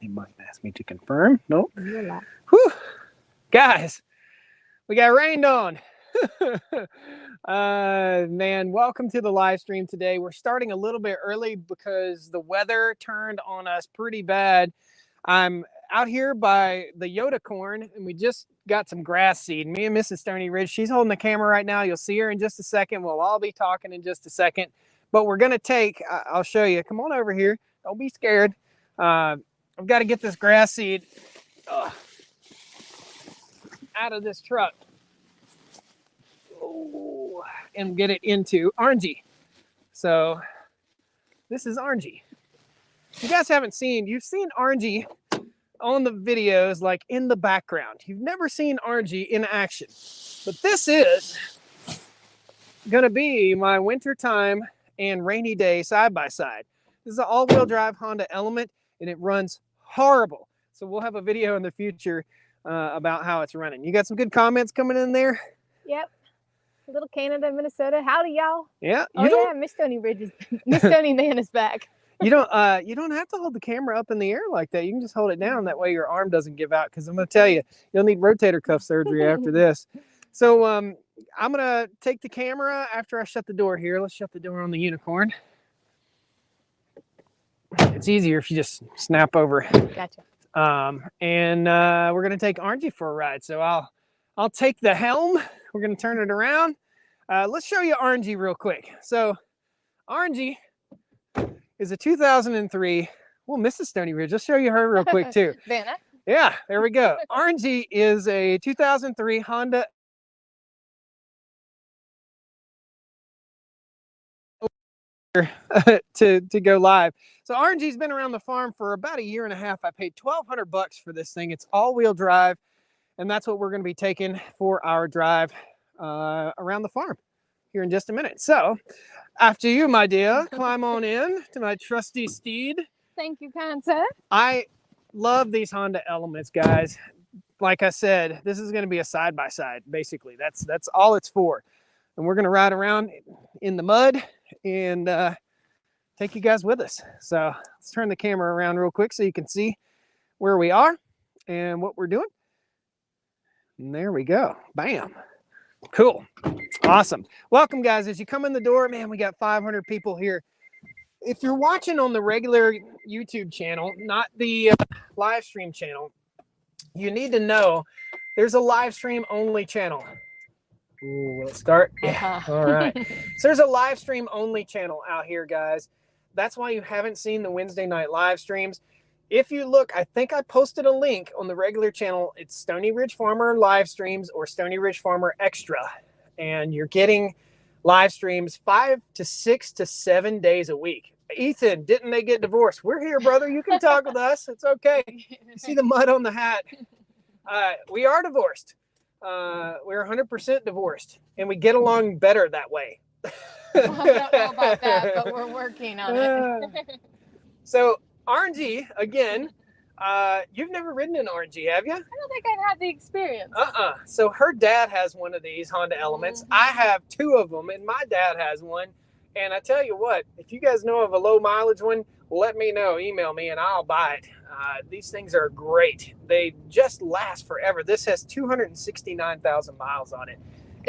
It might ask me to confirm. Nope. You're alive. Whew. Guys, we got rained on. Man, welcome to the live stream today. We're starting a little bit early because the weather turned on us pretty bad. I'm out here by the Yoda corn, and we just got some grass seed. Me and Mrs. Stoney Ridge, she's holding the camera right now. You'll see her in just a second. We'll all be talking in just a second. But we're going to take, I'll show you. Come on over here. Don't be scared. I've got to get this grass seed out of this truck. Oh, and get it into orangey. So this is orangey. You guys haven't seen, you've seen orangey on the videos, like in the background. You've never seen orangey in action. But this is gonna be my wintertime and rainy day side-by-side. This is an all-wheel drive Honda Element, and it runs horrible. So we'll have a video in the future about how it's running. You got some good comments coming in there? Yep. Little Canada, Minnesota. Howdy, y'all. Yeah. Yeah, Miss Stoney Ridge is Miss Stoney Man is back. You don't have to hold the camera up in the air like that. You can just hold it down. That way your arm doesn't give out. Because I'm going to tell you, you'll need rotator cuff surgery after this. So I'm going to take the camera after I shut the door here. Let's shut the door on the unicorn. It's easier if you just snap over. Gotcha. And we're going to take Orangey for a ride. So I'll take the helm. We're going to turn it around. Let's show you Orangey real quick. So Orangey is a 2003. Well, Mrs. Stoney Ridge, I'll show you her real quick too. Vanna. Yeah, there we go. Orangey is a 2003 Honda to go live. So Orangey's been around the farm for about a year and a half. I paid $1,200 for this thing. It's all-wheel drive, and that's what we're going to be taking for our drive around the farm here in just a minute. So after you, my dear, climb on in to my trusty steed. Thank you, kind sir. I love these Honda Elements, guys. Like I said, this is going to be a side-by-side, basically. That's all it's for. And we're going to ride around in the mud and take you guys with us. So let's turn the camera around real quick so you can see where we are and what we're doing. And there we go. Bam. Cool. Awesome. Welcome, guys. As you come in the door, man, we got 500 people here. If you're watching on the regular YouTube channel, not the live stream channel, you need to know there's a live stream only channel. Ooh, will it start? Yeah. All right. So there's a live stream only channel out here, guys. That's why you haven't seen the Wednesday night live streams. If you look, I think I posted a link on the regular channel. It's Stoney Ridge Farmer live streams or Stoney Ridge Farmer Extra. And you're getting live streams 5 to 6 to 7 days a week. Ethan, didn't they get divorced? We're here, brother. You can talk with us. It's okay. You see the mud on the hat. We are divorced. We're 100% divorced. And we get along better that way. I don't know about that, but we're working on it. So Orangey, again, you've never ridden an Orangey, have you? I don't think I've had the experience. So her dad has one of these Honda Elements. I have 2 of them, and my dad has one. And I tell you what, if you guys know of a low mileage one, let me know. Email me, and I'll buy it. These things are great. They just last forever. This has 269,000 miles on it.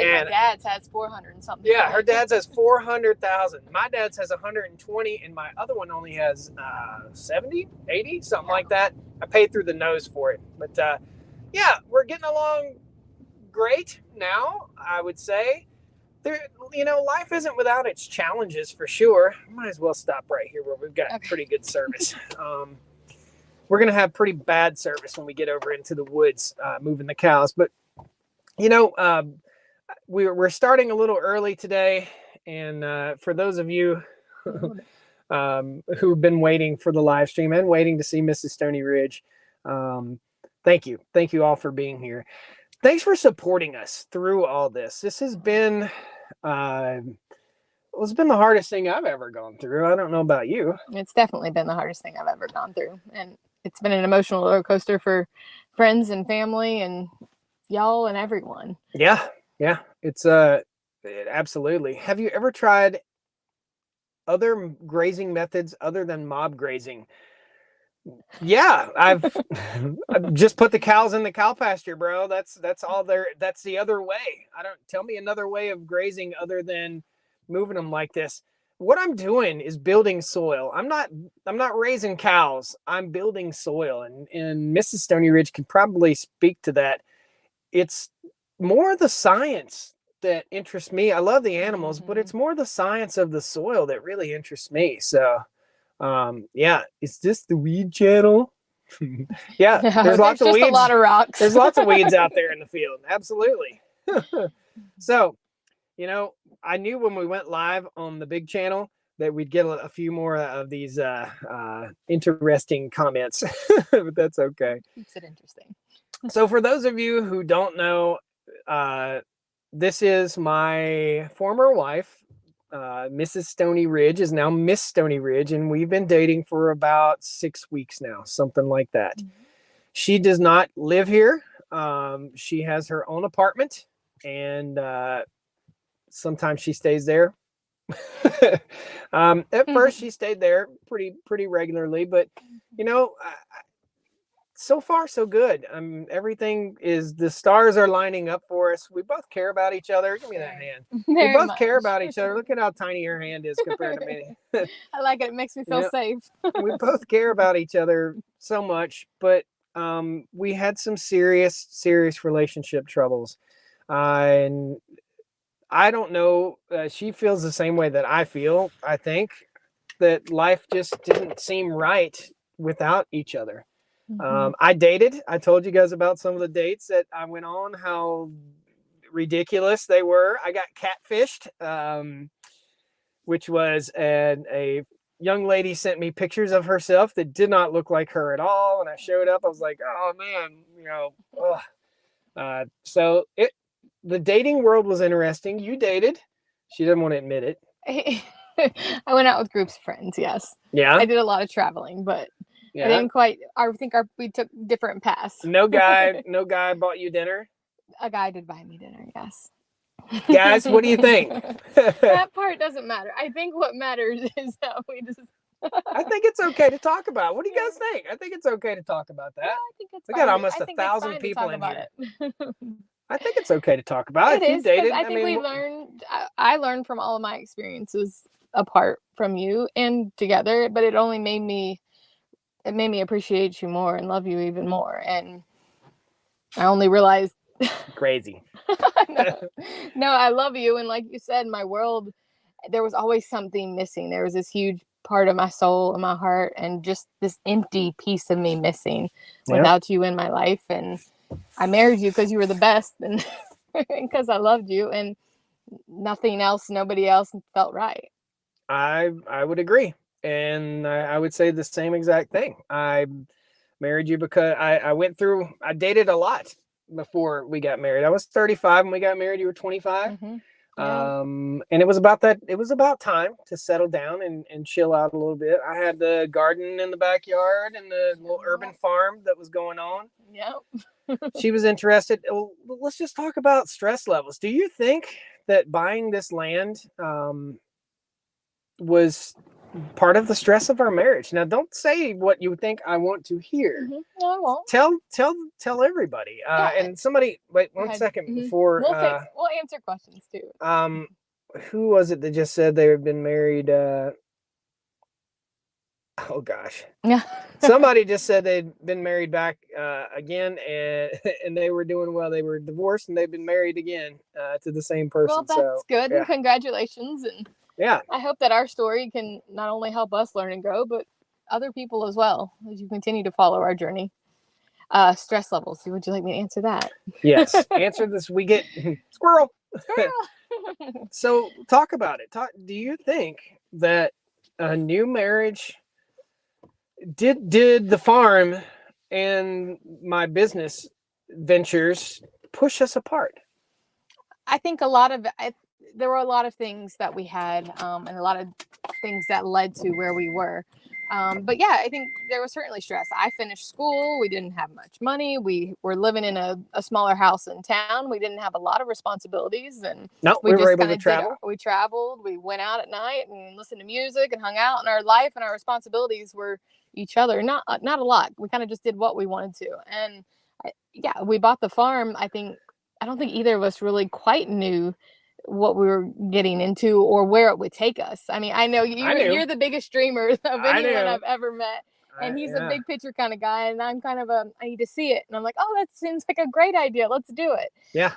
And my dad's has 400 and something. Yeah, her dad's has 400,000. My dad's has 120, and my other one only has 70, 80, something like that. I paid through the nose for it. But yeah, we're getting along great now, I would say. There, life isn't without its challenges for sure. Might as well stop right here where we've got pretty good service. We're going to have pretty bad service when we get over into the woods moving the cows. But, we're starting a little early today, and for those of you who've been waiting for the live stream and waiting to see Mrs. Stoney Ridge, thank you all for being here. Thanks for supporting us through all this. This has been it's been the hardest thing I've ever gone through. I don't know about you. It's definitely been the hardest thing I've ever gone through, and it's been an emotional roller coaster for friends and family and y'all and everyone. Yeah. It's absolutely. Have you ever tried other grazing methods other than mob grazing? Yeah, I've just put the cows in the cow pasture, bro. That's all there. That's the other way. I don't tell me another way of grazing other than moving them like this. What I'm doing is building soil. I'm not raising cows. I'm building soil, and Mrs. Stoney Ridge can probably speak to that. It's more the science that interests me. I love the animals, but it's more the science of the soil that really interests me. So yeah, is this the weed channel? Yeah, No, there's lots of just weeds. a lot of rocks. There's lots of weeds out there in the field. Absolutely. So, I knew when we went live on the big channel that we'd get a few more of these interesting comments, but that's okay. Keeps it interesting. So for those of you who don't know, this is my former wife. Mrs. Stoney Ridge is now Miss Stoney Ridge, and we've been dating for about 6 weeks now, something like that. She does not live here. She has her own apartment, and sometimes she stays there. At first, she stayed there pretty regularly, but so far so good. Everything is, the stars are lining up for us. We both care about each other. Give me that hand. Very we both much. care about each other. Look at how tiny your hand is compared to me. I like it. It makes me feel Yep. safe. We both care about each other so much, but we had some serious relationship troubles, and I don't know. She feels the same way that I feel. I think that life just didn't seem right without each other. I dated. I told you guys about some of the dates that I went on, how ridiculous they were. I got catfished, which was a young lady sent me pictures of herself that did not look like her at all. And I showed up. I was like, oh man, so the dating world was interesting. You dated. She didn't want to admit it. I went out with groups of friends. Yes. Yeah. I did a lot of traveling, but I didn't quite. I think we took different paths. No guy bought you dinner. A guy did buy me dinner. Yes. Guys, what do you think? That part doesn't matter. I think what matters is that we just. I think it's okay to talk about. What do you guys think? I think it's okay to talk about that. Yeah, I think it's. We got almost 1,000 people in here. I think it's okay to talk about. It is, because I think we learned. I learned from all of my experiences apart from you and together, but it only made me. It made me appreciate you more and love you even more. And I only realized. Crazy. No, I love you. And like you said, my world, there was always something missing. There was this huge part of my soul and my heart, and just this empty piece of me missing without you in my life. And I married you because you were the best, and because I loved you, and nothing else, nobody else felt right. I would agree. And I would say the same exact thing. I married you because I dated a lot before we got married. I was 35 when we got married. You were 25. And it was about that. It was about time to settle down and chill out a little bit. I had the garden in the backyard and the little urban farm that was going on. Yep. She was interested. Well, let's just talk about stress levels. Do you think that buying this land was part of the stress of our marriage? Now, don't say what you think I want to hear. No, I won't. Tell everybody. And somebody, wait 1 second before. We'll answer questions too. Who was it that just said they had been married? Oh gosh. Yeah. Somebody just said they'd been married back again, and they were doing well. They were divorced and they've been married again to the same person. Well, that's good. And congratulations. And I hope that our story can not only help us learn and grow, but other people as well, as you continue to follow our journey. Stress levels. Would you like me to answer that? Yes. Answer this. We get squirrel. So talk about it. Do you think that a new marriage did the farm and my business ventures push us apart? I think there were a lot of things that we had, and a lot of things that led to where we were. But yeah, I think there was certainly stress. I finished school. We didn't have much money. We were living in a smaller house in town. We didn't have a lot of responsibilities, and we were able to travel. We traveled. We went out at night and listened to music and hung out. And our life and our responsibilities were, each other. Not a lot. We kind of just did what we wanted to. And yeah, we bought the farm. I don't think either of us really quite knew what we were getting into or where it would take us. I mean, I know you're the biggest dreamer of anyone I've ever met. And he's a big picture kind of guy, and I'm kind of I need to see it. And I'm like, oh, that seems like a great idea. Let's do it. Yeah.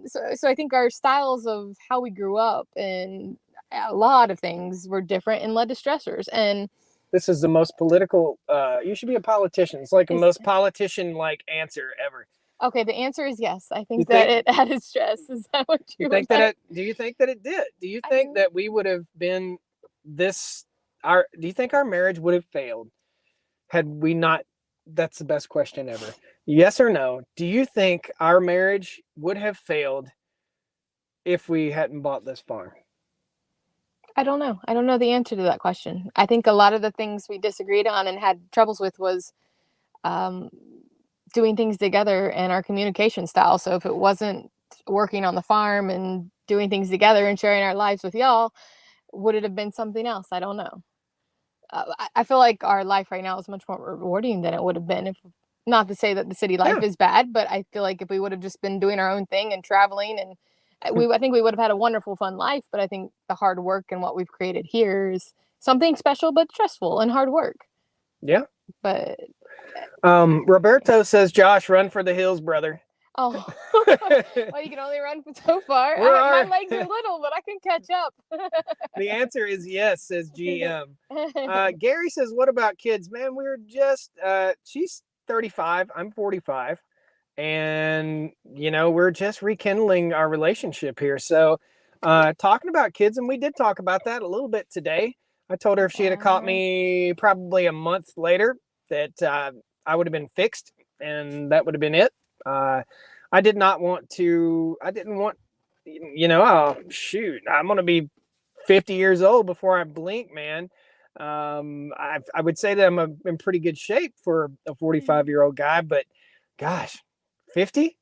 So I think our styles of how we grew up and a lot of things were different and led to stressors. And this is the most political. You should be a politician. It's like the most politician-like answer ever. Okay, the answer is yes. I think that it added stress. Is that what you think that it? Do you think that it did? Do you think that we would have been this? Do you think our marriage would have failed had we not? That's the best question ever. Yes or no? Do you think our marriage would have failed if we hadn't bought this farm? I don't know. I don't know the answer to that question. I think a lot of the things we disagreed on and had troubles with was doing things together and our communication style. So if it wasn't working on the farm and doing things together and sharing our lives with y'all, would it have been something else? I don't know. I feel like our life right now is much more rewarding than it would have been if, not to say that the city life is bad, but I feel like if we would have just been doing our own thing and traveling, and I think we would have had a wonderful, fun life. But I think the hard work and what we've created here is something special, but stressful and hard work. Yeah. But Roberto says, Josh, run for the hills, brother. Oh, well, you can only run so far. My legs are little, but I can catch up. The answer is yes, says GM. Gary says, what about kids? Man, we were just, she's 35, I'm 45. And, we're just rekindling our relationship here. So talking about kids, and we did talk about that a little bit today. I told her if she had caught me probably a month later that I would have been fixed and that would have been it. I didn't want, oh, shoot, I'm going to be 50 years old before I blink, man. I would say that I'm in pretty good shape for a 45-year-old guy, but gosh, 50?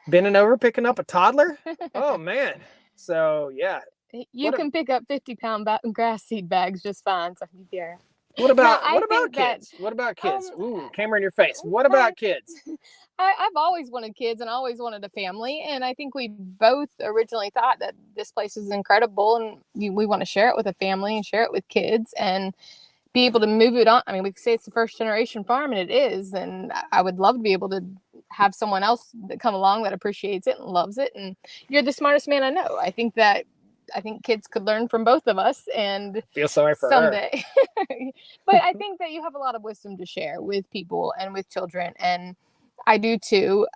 Bending over, picking up a toddler? Oh, man. So, yeah. You can pick up 50-pound grass seed bags just fine. So yeah. What about kids? What about kids? Ooh, camera in your face. What about kids? I've always wanted kids and always wanted a family. And I think we both originally thought that this place is incredible and we want to share it with a family and share it with kids and be able to move it on. I mean, we could say it's the first generation farm, and it is. And I would love to be able to have someone else that come along that appreciates it and loves it. And you're the smartest man I know. I think kids could learn from both of us and feel sorry for someday. But I think that you have a lot of wisdom to share with people and with children, and I do too.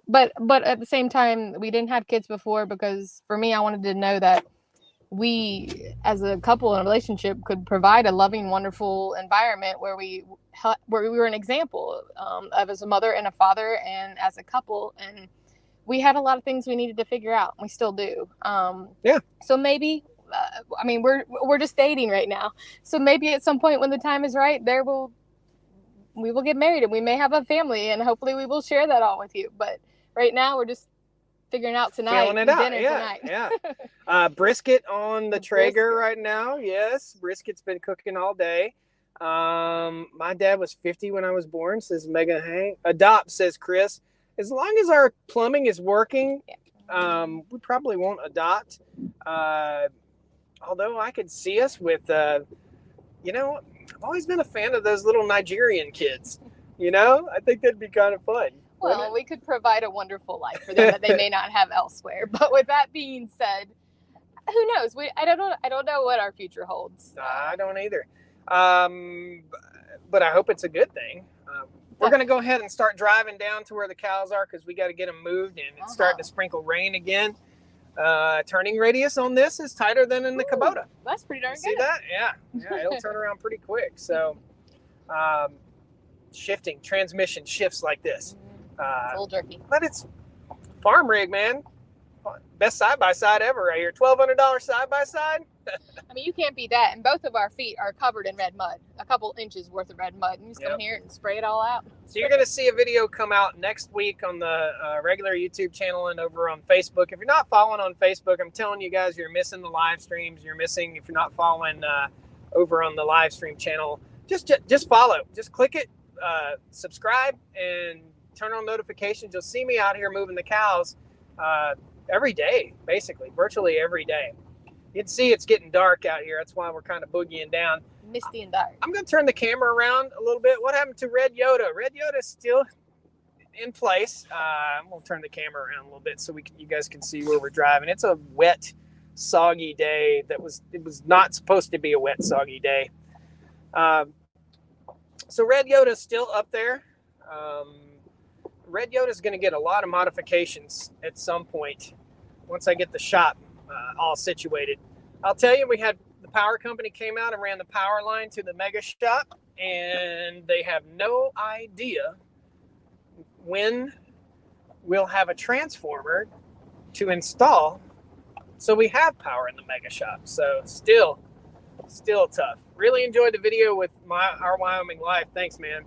But at the same time, we didn't have kids before because for me, I wanted to know that we, as a couple in a relationship, could provide a loving, wonderful environment where we were an example of as a mother and a father and as a couple. And we had a lot of things we needed to figure out. We still do. Yeah. So maybe, we're just dating right now. So maybe at some point when the time is right, we will get married and we may have a family and hopefully we will share that all with you. But right now we're just figuring out tonight. Feeling it out. Yeah. Brisket on the Traeger right now. Yes. Brisket's been cooking all day. My dad was 50 when I was born, says Megan Hank. Adopt, says Chris. As long as our plumbing is working, we probably won't adopt. Although I could see us with, I've always been a fan of those little Nigerian kids. I think that'd be kind of fun. Well, we could provide a wonderful life for them that they may not have elsewhere. But with that being said, who knows? I don't know what our future holds. I don't either. But I hope it's a good thing. We're going to go ahead and start driving down to where the cows are because we got to get them moved and it's starting to sprinkle rain again. Turning radius on this is tighter than in the Kubota. That's pretty darn good. See that? Yeah, it'll turn around pretty quick. So shifting, transmission shifts like this. It's a little jerky. But it's farm rig, man. Best side-by-side ever right here. $1,200 side-by-side. I mean, you can't beat that. And both of our feet are covered in red mud. A couple inches worth of red mud. And you just come here and spray it all out. So you're going to see a video come out next week on the regular YouTube channel and over on Facebook. If you're not following on Facebook, I'm telling you guys, you're missing the live streams. You're missing, if you're not following over on the live stream channel, just follow. Just click it, subscribe, and turn on notifications. You'll see me out here moving the cows every day, basically, virtually every day. You can see it's getting dark out here. That's why we're kind of boogieing down. Misty and dark. I'm going to turn the camera around a little bit. What happened to Red Yoda? Red Yoda's still in place. I'm going to turn the camera around a little bit so you guys can see where we're driving. It's a wet, soggy day. It was not supposed to be a wet, soggy day. So Red Yoda's still up there. Red Yoda's going to get a lot of modifications at some point once I get the shop all situated. I'll tell you, we had the power company came out and ran the power line to the mega shop, and they have no idea when we'll have a transformer to install so we have power in the mega shop. So still tough. Really enjoyed the video with our Wyoming life. Thanks, man.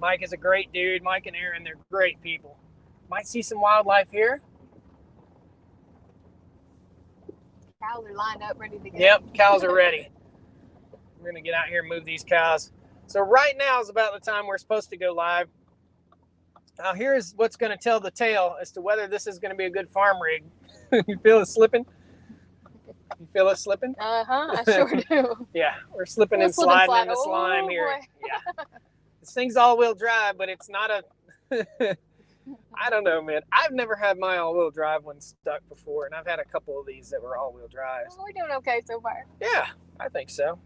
Mike is a great dude. Mike and Aaron, they're great people. Might see some wildlife here. Cows are lined up, ready to go. Yep, cows are ready. We're going to get out here and move these cows. So right now is about the time we're supposed to go live. Now here's what's going to tell the tale as to whether this is going to be a good farm rig. You feel it slipping? You feel us slipping? I sure do. Yeah, we're slipping and sliding in the slime here. Yeah. This thing's all-wheel drive, but it's not a... I don't know, man. I've never had my all-wheel drive one stuck before, and I've had a couple of these that were all-wheel drives. Well, we're doing okay so far. Yeah, I think so.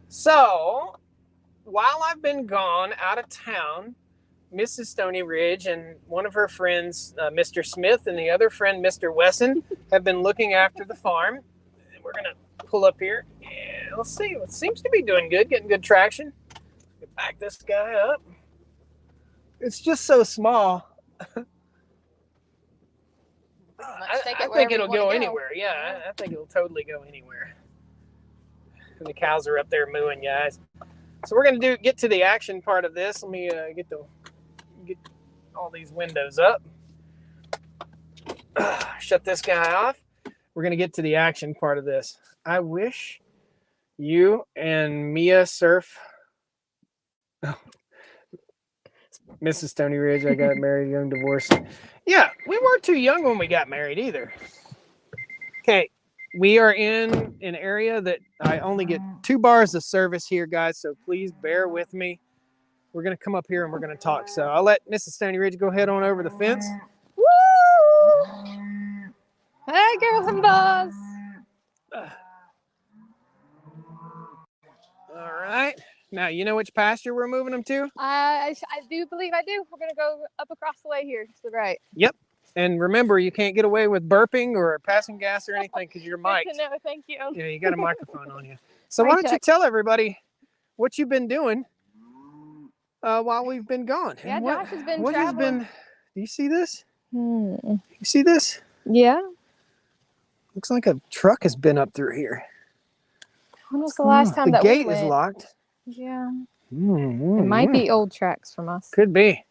So, while I've been gone out of town, Mrs. Stoney Ridge and one of her friends, Mr. Smith, and the other friend, Mr. Wesson, have been looking after the farm. And we're going to pull up here, and let's see. It seems to be doing good, getting good traction. Get back this guy up. It's just so small. I think it'll go anywhere. Yeah, I think it'll totally go anywhere. And the cows are up there mooing, guys. So we're going to get to the action part of this. Let me get all these windows up. Shut this guy off. We're going to get to the action part of this. I wish you and Mia Surf... Oh. Mrs. Stoney Ridge, I got married young, divorced. Yeah, we weren't too young when we got married either. Okay, we are in an area that I only get 2 bars of service here, guys, so please bear with me. We're going to come up here and we're going to talk. So I'll let Mrs. Stoney Ridge go head on over the fence. Woo! Hey, girls and boys. All right. Now, you know which pasture we're moving them to? I do believe I do. We're going to go up across the way here to the right. Yep. And remember, you can't get away with burping or passing gas or anything because you're mic'd. No, thank you. Yeah, you got a microphone on you. So why don't you tell everybody what you've been doing while we've been gone? Yeah, Josh has been traveling. Do you see this? You see this? Yeah. Looks like a truck has been up through here. When was the last time that the gate is locked? Yeah. It might be old tracks from us. Could be.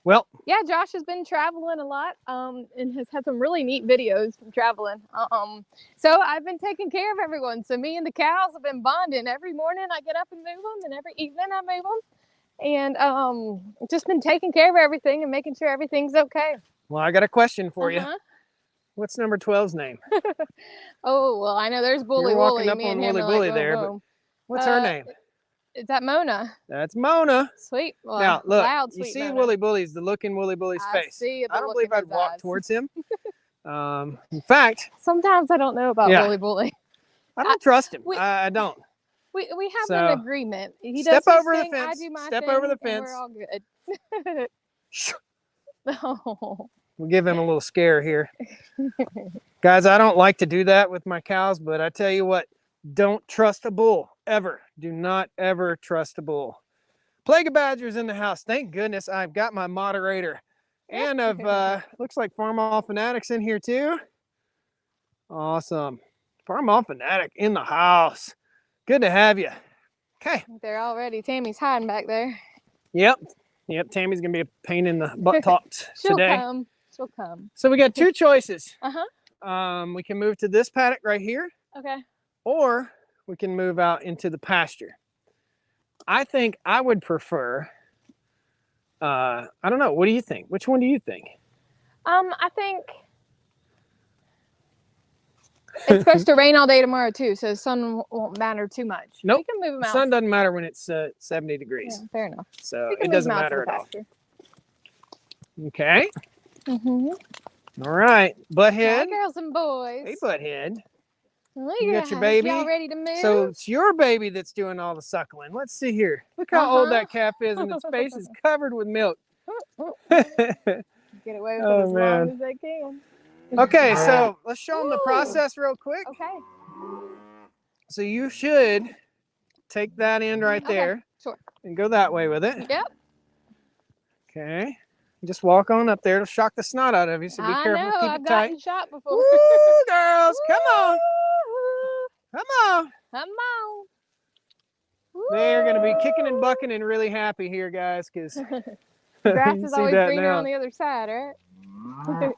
Well. Yeah, Josh has been traveling a lot and has had some really neat videos from traveling. So I've been taking care of everyone. So me and the cows have been bonding. Every morning I get up and move them, and every evening I move them. And just been taking care of everything and making sure everything's okay. Well, I got a question for you. What's number 12's name? Oh, well, I know there's Bully You're walking Wooly. up Me and on him Wooly are Wooly like, there, whoa. but what's her name? Is that Mona? That's Mona. Sweet. Well, now, look, loud, you sweet see Mona. Wooly Bully's, the look in Wooly Bully's face. See I don't believe I'd walk towards him. In fact. Sometimes I don't know about Wooly Bully. I don't trust him. I don't. We have an agreement. He step does over thing, the fence. I do my step thing, over the fence. We're all good. No. We'll give him a little scare here. Guys, I don't like to do that with my cows, but I tell you what, don't trust a bull, ever. Do not ever trust a bull. Plague of Badgers in the house. Thank goodness I've got my moderator. And I've, looks like Farm All Fanatics in here too. Awesome. Farm All Fanatic in the house. Good to have you. Okay. They're all ready. Tammy's hiding back there. Yep. Tammy's going to be a pain in the butt talks today. She'll come. So we got 2 choices. We can move to this paddock right here. Okay. Or we can move out into the pasture. I think I would prefer, I don't know. What do you think? Which one do you think? I think it's supposed to rain all day tomorrow too, so the sun won't matter too much. Nope. We can move them The out. sun doesn't matter when it's 70 degrees. Yeah, fair enough. So We can it move doesn't them out matter to at the all. pasture. Okay. Mm-hmm. All right. Hi, Butthead. girls and boys. Hey, Butthead. Look You at got your us. baby? Y'all ready to move? So it's your baby that's doing all the suckling. Let's see here. Look how old that calf is, and its face is covered with milk. Get away with it as man. long as they can. Okay, so let's show them the process real quick. Okay. So you should take that end right Okay, there sure. and go that way with it. Yep. Okay. Just walk on up there. It'll shock the snot out of you, so be I careful. know. Keep I've it tight. gotten shot before. Woo, girls. Come on. Come on. Come on. They're going to be kicking and bucking and really happy here, guys, because Grass is always greener on the other side, right?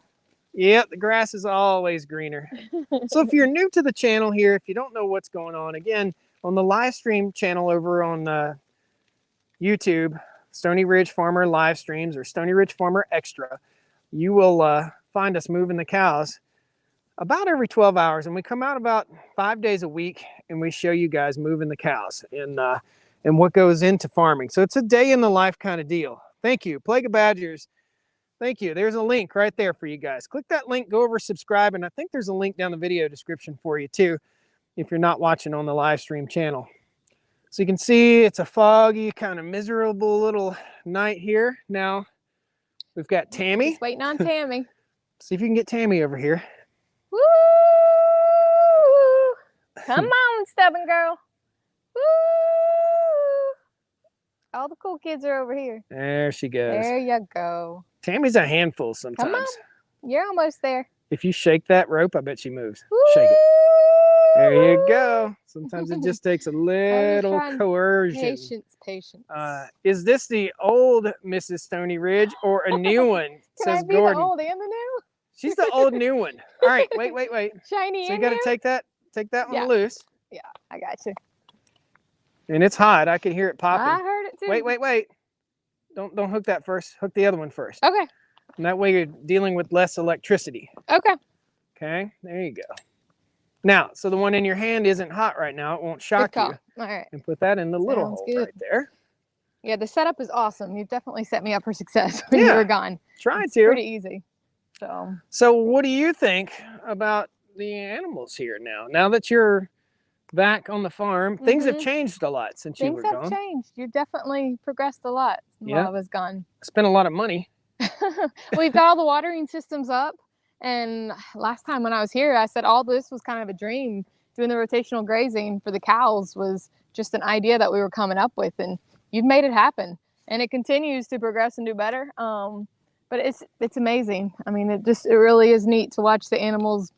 Yep, the grass is always greener. So if you're new to the channel here, if you don't know what's going on, again, on the live stream channel over on YouTube, Stoney Ridge Farmer live streams or Stoney Ridge Farmer Extra, you will find us moving the cows about every 12 hours. And we come out about 5 days a week and we show you guys moving the cows and what goes into farming. So it's a day in the life kind of deal. Thank you. Plague of Badgers. Thank you. There's a link right there for you guys. Click that link, go over, subscribe, and I think there's a link down the video description for you too, if you're not watching on the live stream channel. So you can see it's a foggy, kind of miserable little night here. Now we've got Tammy. Just waiting on Tammy. See if you can get Tammy over here. Woo! Come on, stubborn girl. Woo! All the cool kids are over here. There she goes. There you go. Tammy's a handful sometimes. Come on. You're almost there. If you shake that rope, I bet she moves. Woo! Shake it. There you go. Sometimes it just takes a little coercion. Patience. Is this the old Mrs. Stoney Ridge or a new one? Can Says I be Gordon. the old and the new? She's the old new one. All right, wait. Shiny So you and got to new? take that one Yeah. loose. Yeah, I got you. And it's hot. I can hear it popping. I heard it too. Wait. Don't hook that first. Hook the other one first. Okay. And that way you're dealing with less electricity. Okay. Okay, there you go. Now, so the one in your hand isn't hot right now. It won't shock Good call. you. All right. And put that in the little Sounds hole good. right there. Yeah, the setup is awesome. You've definitely set me up for success when you Yeah. were gone. Try It's to. pretty easy. So what do you think about the animals here now? Now that you're back on the farm, things have changed a lot since you were Things gone. have changed. You've definitely progressed a lot while I was gone. Spent a lot of money. We've got all the watering systems up. And last time when I was here, I said all this was kind of a dream. Doing the rotational grazing for the cows was just an idea that we were coming up with. And you've made it happen. And it continues to progress and do better. But it's amazing. I mean, it really is neat to watch the animals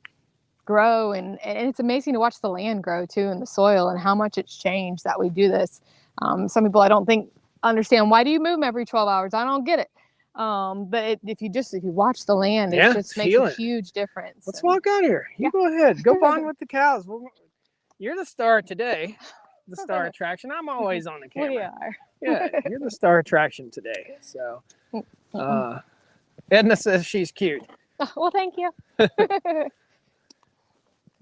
grow. And it's amazing to watch the land grow too, and the soil, and how much it's changed that we do this. Some people I don't think understand, why do you move them every 12 hours? I don't get it. But if you watch the land, it just makes a huge difference. Let's walk out here. You go ahead. Go bond with the cows. You're the star today, the star attraction. I'm always on the camera. We are. Yeah, you're the star attraction today. So, Edna says she's cute. Well, thank you.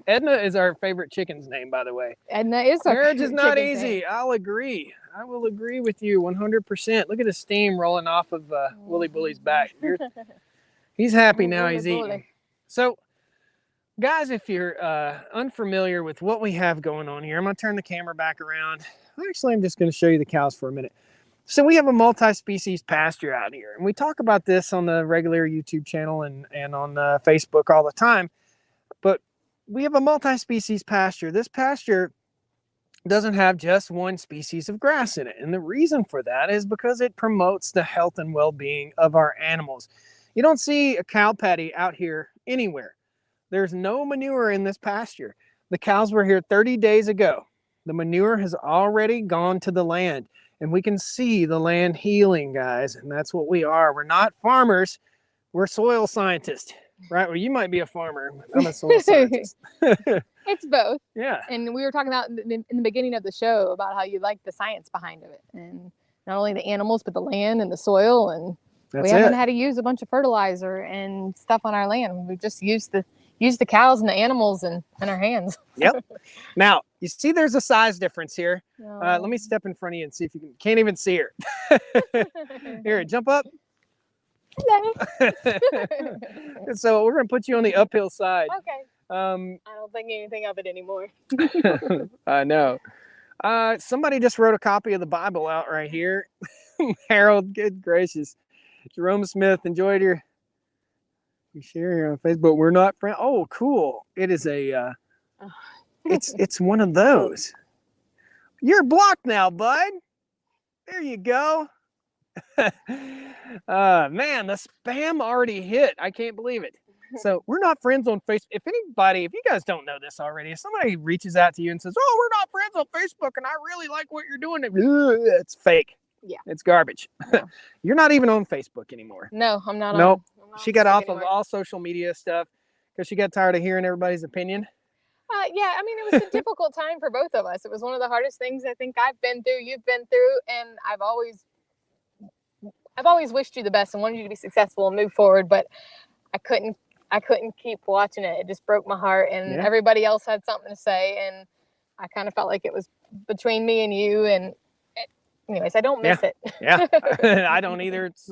Edna is our favorite chicken's name, by the way. Edna is our Marriage is not chicken's easy. name. I'll agree. I will agree with you 100%. Look at the steam rolling off of Willie Bully's back. He's happy now. He's eating. So, guys, if you're unfamiliar with what we have going on here, I'm going to turn the camera back around. Actually, I'm just going to show you the cows for a minute. So we have a multi-species pasture out here, and we talk about this on the regular YouTube channel and on Facebook all the time. But we have a multi-species pasture. This pasture doesn't have just one species of grass in it. And the reason for that is because it promotes the health and well-being of our animals. You don't see a cow patty out here anywhere. There's no manure in this pasture. The cows were here 30 days ago. The manure has already gone to the land, and we can see the land healing, guys. And that's what we are. We're not farmers. We're soil scientists, right? Well, you might be a farmer. I'm a soil scientist. It's both. Yeah. And we were talking about in the beginning of the show about how you like the science behind it, and not only the animals, but the land and the soil. And we haven't had to use a bunch of fertilizer and stuff on our land. We've just used the cows and the animals and our hands. Yep. Now, you see there's a size difference here. Let me step in front of you and see if you can't even see her. Here, jump up. So we're going to put you on the uphill side. Okay. I don't think anything of it anymore. I know. Somebody just wrote a copy of the Bible out right here. Harold, good gracious. Jerome Smith, enjoyed your share here on Facebook. We're not friends. Oh, cool. It is a it's one of those. You're blocked now, bud. There you go. Man, the spam already hit. I can't believe it. So we're not friends on Facebook. If you guys don't know this already, if somebody reaches out to you and says, "Oh, we're not friends on Facebook and I really like what you're doing," it's fake. Yeah. It's garbage. No. You're not even on Facebook anymore. No, I'm not. Nope. On She got off of all social media stuff because she got tired of hearing everybody's opinion. Yeah, I mean, it was a difficult time for both of us. It was one of the hardest things I think I've been through, you've been through, and I've always wished you the best and wanted you to be successful and move forward, but I couldn't keep watching it. It just broke my heart, and everybody else had something to say, and I kind of felt like it was between me and you, and anyways, I don't miss it. Yeah, I don't either. It's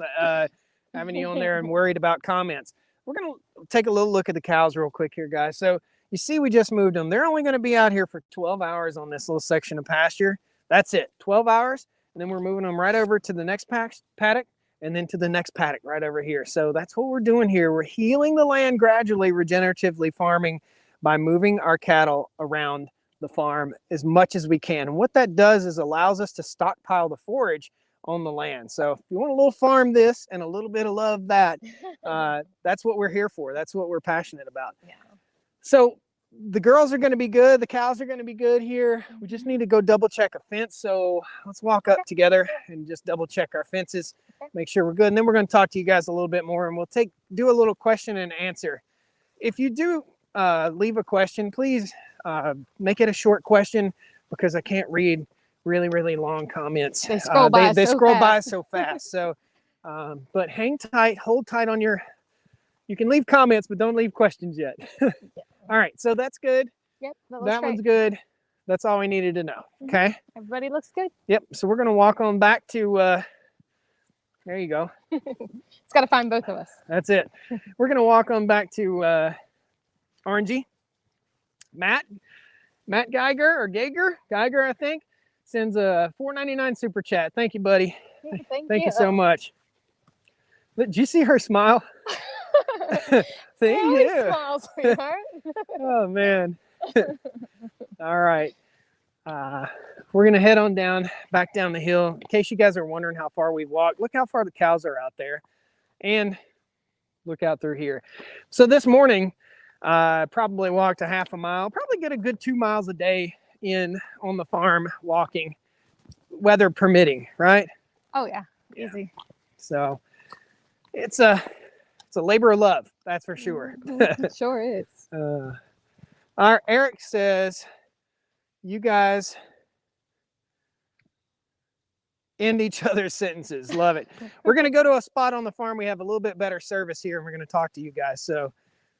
having you on there and worried about comments. We're going to take a little look at the cows real quick here, guys. So you see we just moved them. They're only going to be out here for 12 hours on this little section of pasture. That's it, 12 hours. And then we're moving them right over to the next paddock and then to the next paddock right over here. So that's what we're doing here. We're healing the land gradually, regeneratively farming by moving our cattle around the farm as much as we can. And what that does is allows us to stockpile the forage on the land. So if you want a little farm this and a little bit of love that, that's what we're here for. That's what we're passionate about. Yeah. So the girls are going to be good. The cows are going to be good here. We just need to go double check a fence. So let's walk up together and just double check our fences, make sure we're good. And then we're going to talk to you guys a little bit more, and we'll do a little question and answer. If you do leave a question, please make it a short question because I can't read really, really long comments. They scroll by so fast. So, but hang tight, hold tight on you can leave comments, but don't leave questions yet. All right, so that's good. Yep, that one's good. That's all we needed to know. Okay. Everybody looks good. Yep. So we're gonna walk on back to. There you go. It's got to find both of us. That's it. We're gonna walk on back to Orangey. Matt Geiger, I think, sends a $4.99 super chat. Thank you, buddy. Thank you so much. Did you see her smile? Thank you. Smile, sweetheart. Oh man. All right. We're gonna head on back down the hill. In case you guys are wondering how far we've walked, look how far the cows are out there, and look out through here. So this morning, probably walked a half a mile. Probably get a good 2 miles a day in on the farm walking, weather permitting. Right? Oh yeah, easy. So it's a labor of love, that's for sure. It sure is. Our Eric says, you guys end each other's sentences. Love it. We're going to go to a spot on the farm. We have a little bit better service here, and we're going to talk to you guys. So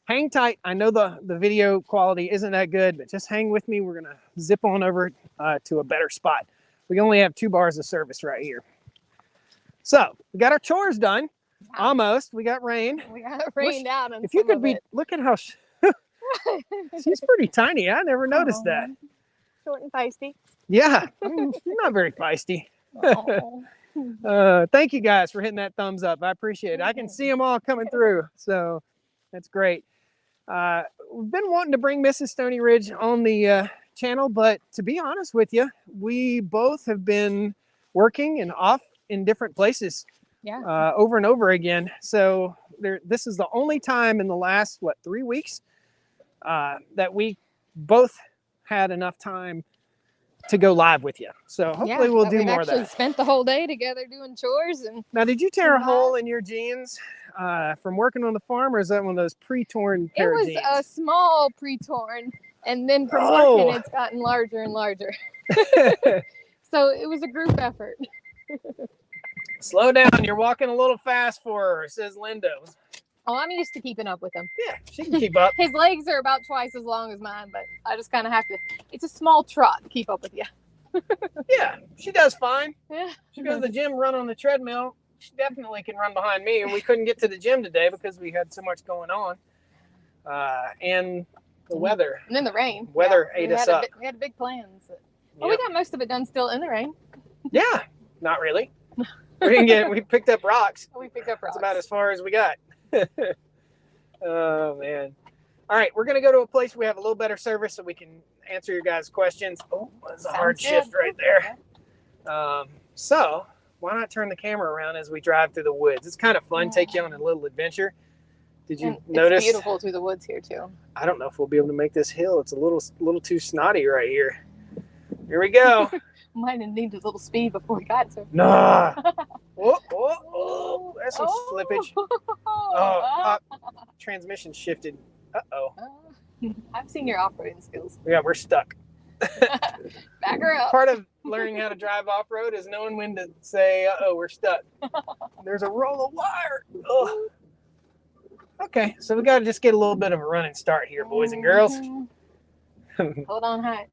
hang tight. I know the video quality isn't that good, but just hang with me. We're going to zip on over to a better spot. We only have 2 bars of service right here. So we got our chores done. Wow. Almost. We got rain. We got it rained out. If you could look at how she's pretty tiny. I never noticed that. Short and feisty. Yeah, you're not very feisty. Thank you guys for hitting that thumbs up. I appreciate it. I can see them all coming through, so that's great. We've been wanting to bring Mrs. Stoney Ridge on the channel, but to be honest with you, we both have been working and off in different places. Yeah. Over and over again. So this is the only time in the last 3 weeks that we both had enough time to go live with you. So hopefully we'll do more of that. We actually spent the whole day together doing chores. And now, did you tear a hole in your jeans from working on the farm, or is that one of those pre-torn pair of jeans? It was a small pre-torn. And then from Oh. working, it's gotten larger and larger. So it was a group effort. Slow down. You're walking a little fast for her, says Linda. Oh, I'm used to keeping up with him. Yeah, she can keep up. His legs are about twice as long as mine, but I just kind of have to. It's a small trot to keep up with you. Yeah, she does fine. Yeah. She goes to the gym, run on the treadmill. She definitely can run behind me, and we couldn't get to the gym today because we had so much going on. And the weather. And then the rain. Weather ate us up. We had big plans. Well, we got most of it done still in the rain. Yeah, not really. We picked up rocks. We picked up rocks. That's about as far as we got. Oh, man. All right, we're going to go to a place where we have a little better service so we can answer your guys' questions. Oh, that's a hard shift right there. So why not turn the camera around as we drive through the woods? It's kind of fun. Take you on a little adventure. Did you notice? It's beautiful through the woods here, too. I don't know if we'll be able to make this hill. It's a little too snotty right here. Here we go. Might have needed a little speed before we got to. Nah. Oh, there's some slippage. Oh, transmission shifted. Uh-oh. I've seen your off-roading skills. Yeah, we're stuck. Back her up. Part of learning how to drive off-road is knowing when to say, uh-oh, we're stuck. There's a roll of wire. Ugh. Okay, so we got to just get a little bit of a running start here, boys and girls. Hold on high.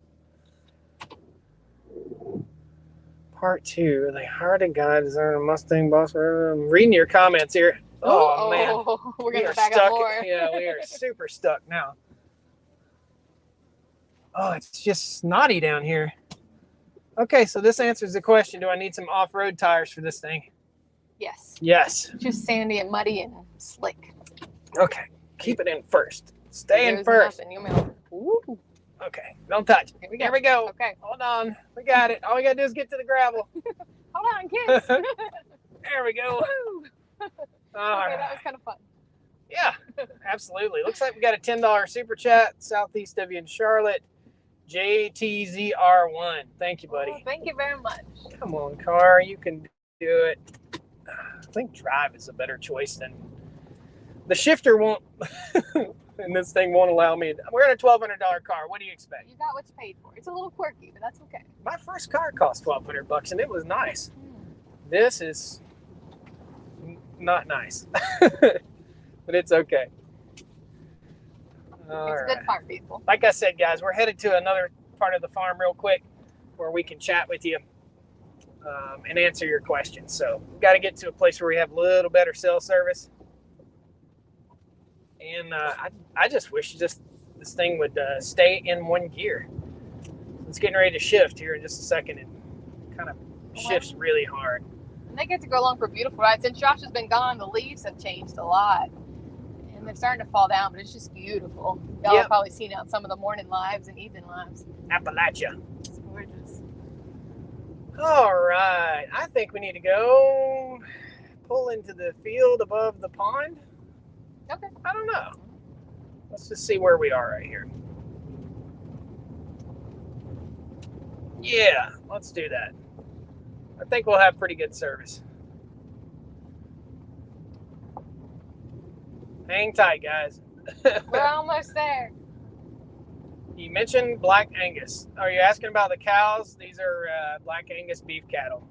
Part 2. They hired a guy to design a Mustang boss. I'm reading your comments here. Oh, man. We're going to back stuck. up more. Yeah, we are super stuck now. Oh, it's just snotty down here. Okay, so this answers the question. Do I need some off-road tires for this thing? Yes. Yes. Just sandy and muddy and slick. Okay, keep it in first. Stay in first. Ooh. Okay, don't touch. Here we go. Here we go. Okay. Hold on. We got it. All we got to do is get to the gravel. Hold on, kids. There we go. Okay, Right. that was kind of fun. Yeah, absolutely. Looks like we got a $10 super chat southeast of you in Charlotte. JTZR1. Thank you, buddy. Oh, thank you very much. Come on, car. You can do it. I think drive is a better choice than the shifter won't. And this thing won't allow me. We're in a $1,200 car. What do you expect? You got what you paid for. It's a little quirky, but that's okay. My first car cost $1,200 and it was nice. This is not nice, but it's okay. It's a good farm, people. Like I said, guys, we're headed to another part of the farm real quick where we can chat with you and answer your questions. So we've got to get to a place where we have a little better cell service. And I just wish this thing would stay in one gear. It's getting ready to shift here in just a second. It kind of shifts really hard. And they get to go along for beautiful rides. Since Josh has been gone, the leaves have changed a lot. And they're starting to fall down, but it's just beautiful. Y'all have probably seen it on some of the morning lives and evening lives. Appalachia. It's gorgeous. All right. I think we need to go pull into the field above the pond. Okay. I don't know. Let's just see where we are right here. Yeah, let's do that. I think we'll have pretty good service. Hang tight, guys. We're almost there. You mentioned Black Angus. Are you asking about the cows? These are Black Angus beef cattle.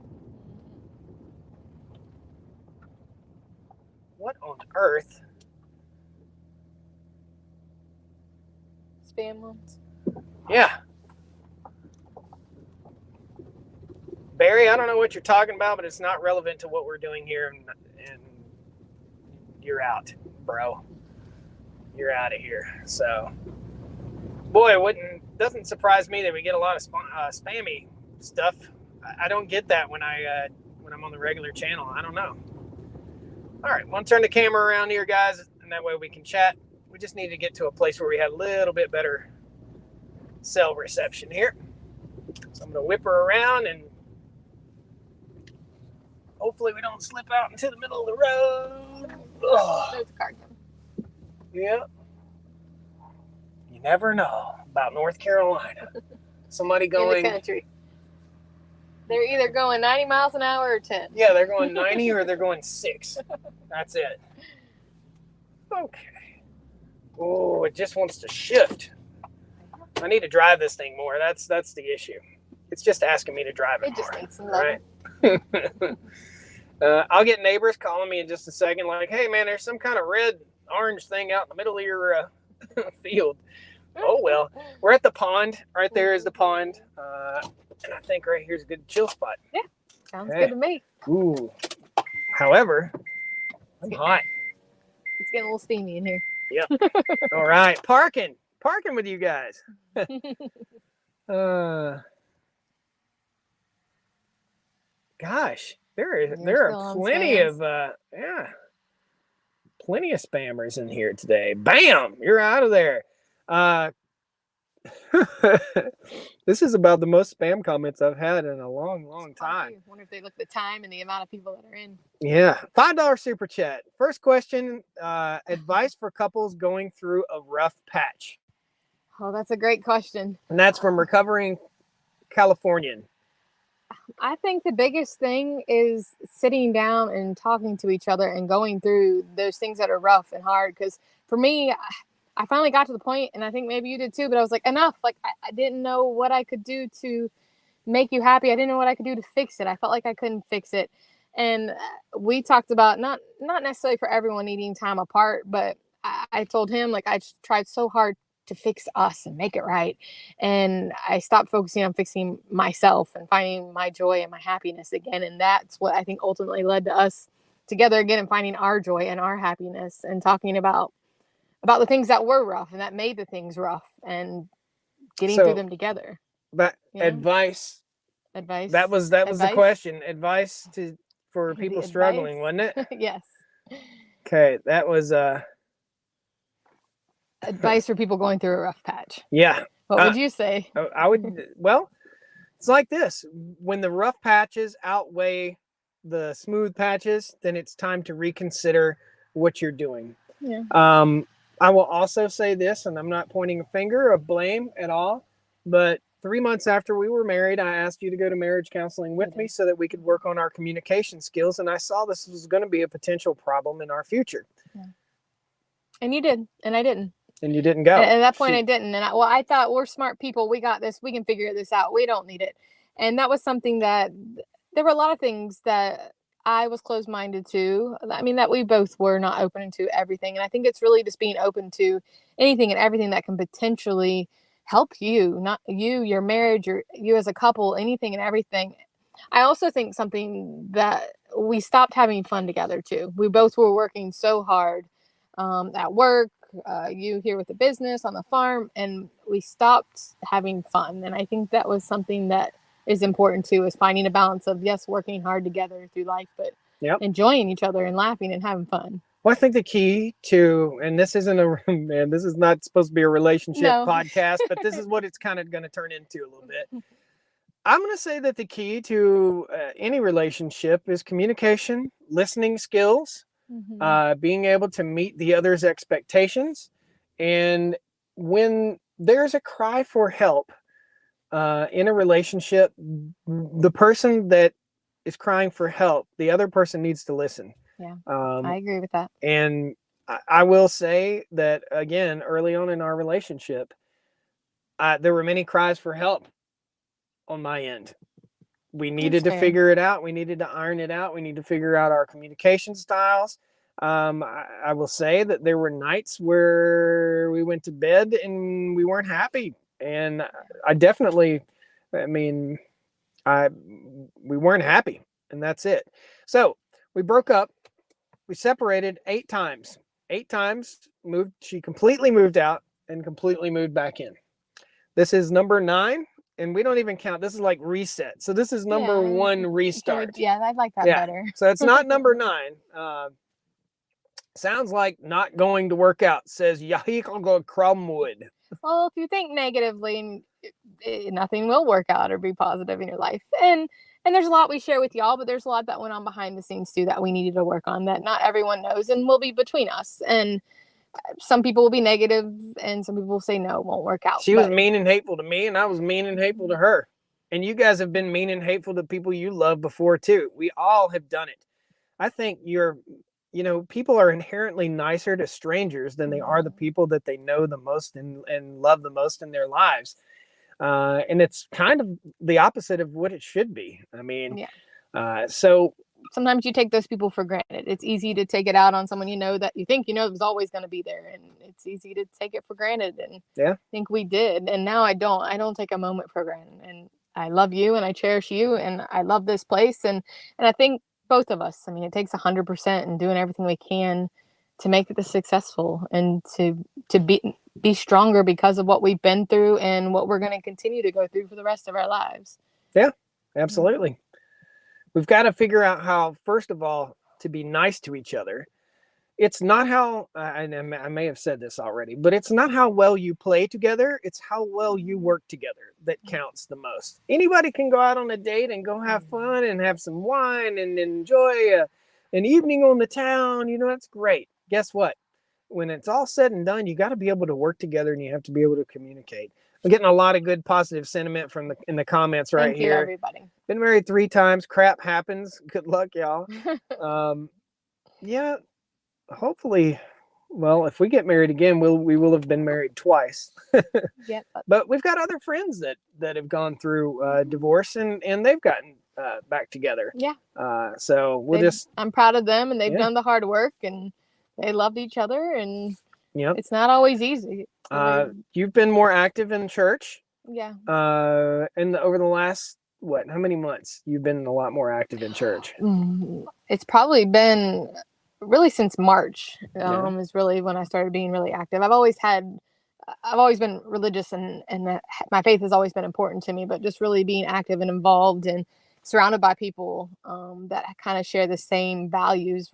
What on earth? Spam ones. Yeah. Barry, I don't know what you're talking about, but it's not relevant to what we're doing here, and you're out, bro. You're out of here. So, boy, doesn't surprise me that we get a lot of spammy stuff. I don't get that when I'm on the regular channel. I don't know. All right, want to turn the camera around here, guys, and that way we can chat. We just need to get to a place where we have a little bit better cell reception here. So I'm going to whip her around and hopefully we don't slip out into the middle of the road. Oh. There's a car coming. Yeah. You never know about North Carolina. Somebody going... In the country. They're either going 90 miles an hour or 10. Yeah, they're going 90 or they're going 6. That's it. Okay. Oh, it just wants to shift. I need to drive this thing more. That's the issue. It's just asking me to drive it It just more. needs some Right. love. I'll get neighbors calling me in just a second, like, "Hey, man, there's some kind of red orange thing out in the middle of your field." Oh well, we're at the pond. Right there is the pond, and I think right here's a good chill spot. Yeah, sounds good to me. Ooh. However, I'm hot. It's getting a little steamy in here. Yep. All right, parking with you guys. Gosh, there are plenty of plenty of spammers in here today. Bam, you're out of there. This is about the most spam comments I've had in a long time. I wonder if they look at the time and the amount of people that are in. Yeah. $5 super chat. First question, advice for couples going through a rough patch. Oh, that's a great question. And that's from recovering Californian. I think the biggest thing is sitting down and talking to each other and going through those things that are rough and hard. Because for me, I finally got to the point, and I think maybe you did too, but I was like, enough. Like, I didn't know what I could do to make you happy. I didn't know what I could do to fix it. I felt like I couldn't fix it. And we talked about not necessarily for everyone needing time apart, but I told him, like, I tried so hard to fix us and make it right. And I stopped focusing on fixing myself and finding my joy and my happiness again. And that's what I think ultimately led to us together again and finding our joy and our happiness and talking about the things that were rough and that made the things rough and getting through them together. But advice. That was the question. Advice for people struggling, wasn't it? Yes. Okay, that was advice for people going through a rough patch. Yeah. What would you say? I would, well, it's like this. When the rough patches outweigh the smooth patches, then it's time to reconsider what you're doing. Yeah. I will also say this, and I'm not pointing a finger of blame at all, but 3 months after we were married, I asked you to go to marriage counseling with me so that we could work on our communication skills, and I saw this was going to be a potential problem in our future. Yeah. And you did, and I didn't. And you didn't go. And at that point, I didn't. And I thought, we're smart people. We got this. We can figure this out. We don't need it. And that was something that there were a lot of things that I was closed-minded to. I mean, that we both were not open to everything. And I think it's really just being open to anything and everything that can potentially help you, not you, your marriage, you as a couple, anything and everything. I also think something that we stopped having fun together too. We both were working so hard at work, you here with the business on the farm, and we stopped having fun. And I think that was something that is important too, is finding a balance of, yes, working hard together through life, but enjoying each other and laughing and having fun. Well, I think the key to, and this isn't this is not supposed to be a relationship podcast, but this is what it's kind of going to turn into a little bit. I'm going to say that the key to any relationship is communication, listening skills, being able to meet the other's expectations. And when there's a cry for help in a relationship, the person that is crying for help, the other person needs to listen. Yeah, I agree with that. And I will say that, again, early on in our relationship, there were many cries for help on my end. We needed to figure it out. We needed to iron it out. We need to figure out our communication styles. I will say that there were nights where we went to bed and we weren't happy. And we weren't happy, and that's it. So we broke up. We separated 8 times. 8 times moved. She completely moved out and completely moved back in. This is number 9. And we don't even count. This is like reset. So this is number 1 restart. Yeah, I like that better. So it's not number 9. Sounds like not going to work out. Says Yahiko Cromwood. Well, if you think negatively, nothing will work out or be positive in your life. And there's a lot we share with y'all, but there's a lot that went on behind the scenes too that we needed to work on that not everyone knows and will be between us. And some people will be negative and some people will say no, it won't work out. She was mean and hateful to me, and I was mean and hateful to her. And you guys have been mean and hateful to people you love before too. We all have done it. I think you're you know, people are inherently nicer to strangers than they are the people that they know the most and love the most in their lives. And it's kind of the opposite of what it should be. I mean, so sometimes you take those people for granted. It's easy to take it out on someone you know that you think you know was always going to be there, and it's easy to take it for granted. And I think we did, and now I don't take a moment for granted. And I love you, and I cherish you, and I love this place, and I think both of us. I mean, it takes 100% and doing everything we can to make it successful and to be stronger because of what we've been through and what we're going to continue to go through for the rest of our lives. Yeah, absolutely. We've got to figure out how, first of all, to be nice to each other. It's not how, I may have said this already, but it's not how well you play together. It's how well you work together that counts the most. Anybody can go out on a date and go have fun and have some wine and enjoy an evening on the town. You know, that's great. Guess what? When it's all said and done, you got to be able to work together and you have to be able to communicate. I'm getting a lot of good positive sentiment in the comments right Thank you, here. everybody. Been married 3 times. Crap happens. Good luck, y'all. Yeah. Hopefully, well, if we get married again, we will have been married twice. Yeah. But we've got other friends that have gone through divorce and they've gotten back together. Yeah. So I'm proud of them, and they've done the hard work, and they loved each other, and it's not always easy. You've been more active in church. Yeah. And over the last how many months you've been a lot more active in church? It's probably been really since March is really when I started being really active. I've always been religious, and my faith has always been important to me, but just really being active and involved and surrounded by people that kind of share the same values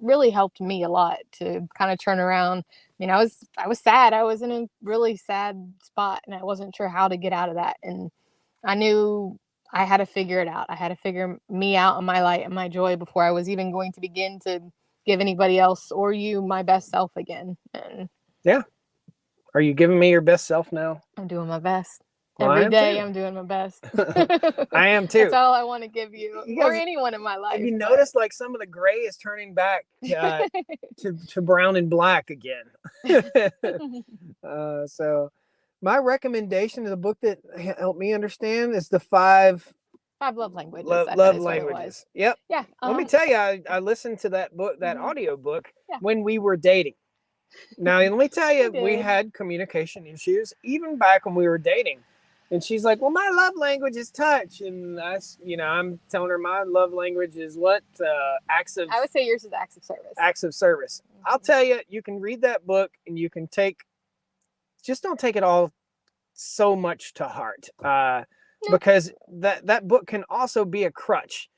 really helped me a lot to kind of turn around. I mean, I was sad. I was in a really sad spot, and I wasn't sure how to get out of that. And I knew I had to figure it out. I had to figure me out and my light and my joy before I was even going to begin to give anybody else or you my best self again. And are you giving me your best self now? I'm doing my best. Well, Every day I'm doing my best. I am too. That's all I want to give you or anyone in my life. Have you noticed like some of the gray is turning back to brown and black again? So my recommendation of the book that helped me understand is the 5 love languages. Love languages. Yep. Yeah. Let me tell you, I listened to that book, that audio book when we were dating. Now, let me tell you, we had communication issues even back when we were dating. And she's like, well, my love language is touch. And I'm telling her my love language is what? Acts of... I would say yours is acts of service. Acts of service. I'll tell you, you can read that book and you can just don't take it all so much to heart. Because that book can also be a crutch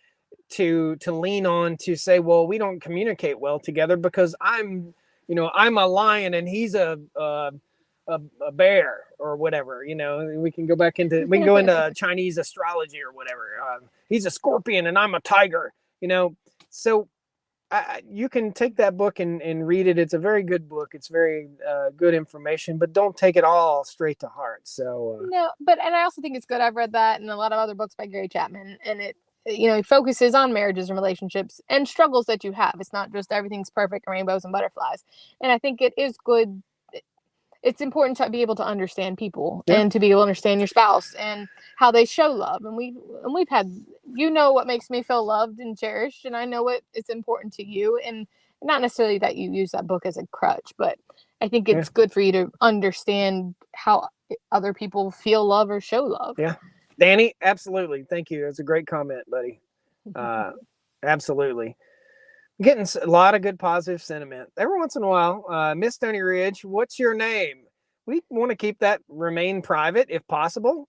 to lean on to say, well, we don't communicate well together because I'm a lion and he's a bear or whatever. We can go into Chinese astrology or whatever. He's a scorpion and I'm a tiger. So you can take that book and read it. It's a very good book. It's very good information, but don't take it all straight to heart. So no, and I also think it's good. I've read that and a lot of other books by Gary Chapman, and it focuses on marriages and relationships and struggles that you have. It's not just everything's perfect, rainbows and butterflies. And I think it is good. It's important to be able to understand people and to be able to understand your spouse and how they show love. And we've had, what makes me feel loved and cherished. And I know it's important to you, and not necessarily that you use that book as a crutch, but I think it's good for you to understand how other people feel love or show love. Yeah. Danny, absolutely. Thank you. That's a great comment, buddy. Absolutely. Getting a lot of good positive sentiment. Every once in a while, Miss Stoney Ridge, what's your name? We want to keep that remain private if possible.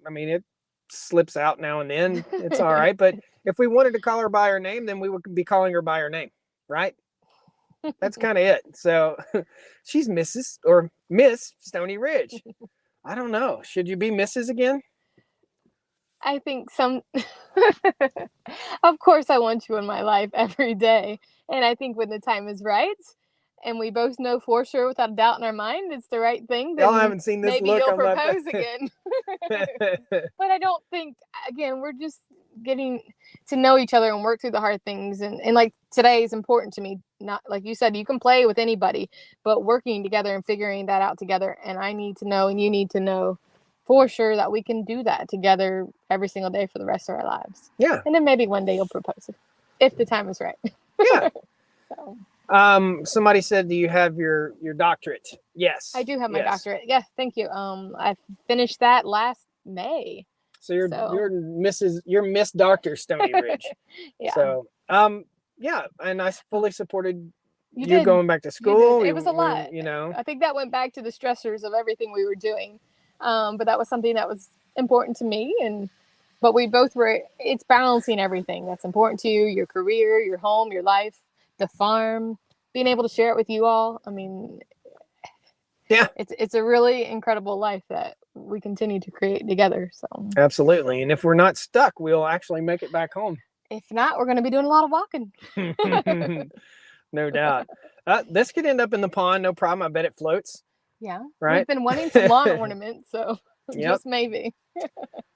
It slips out now and then. It's all right. But if we wanted to call her by her name, then we would be calling her by her name, right? That's kind of it. So she's Mrs. or Miss Stoney Ridge. I don't know. Should you be Mrs. again? I think of course I want you in my life every day. And I think when the time is right and we both know for sure without a doubt in our mind, it's the right thing. Y'all haven't seen this maybe look you'll on propose again. But I don't think, again, we're just getting to know each other and work through the hard things. And like today is important to me. Not like you said, you can play with anybody, but working together and figuring that out together. And I need to know, and you need to know for sure that we can do that together every single day for the rest of our lives. Yeah. And then maybe one day you'll propose if the time is right. Yeah. So. Somebody said, do you have your doctorate? Yes. I do have my doctorate. Yeah, thank you. I finished that last May. So you're Miss Dr. Stoney Ridge. Yeah. So yeah, and I fully supported you going back to school. It was a lot. You know. I think that went back to the stressors of everything we were doing. But that was something that was important to me, but we both were. It's balancing everything that's important to you: your career, your home, your life, the farm, being able to share it with you all. I mean, yeah, it's a really incredible life that we continue to create together. So absolutely, and if we're not stuck, we'll actually make it back home. If not, we're going to be doing a lot of walking. No doubt. This could end up in the pond, no problem. I bet it floats. Yeah, right. We've been wanting some lawn ornaments, so just maybe.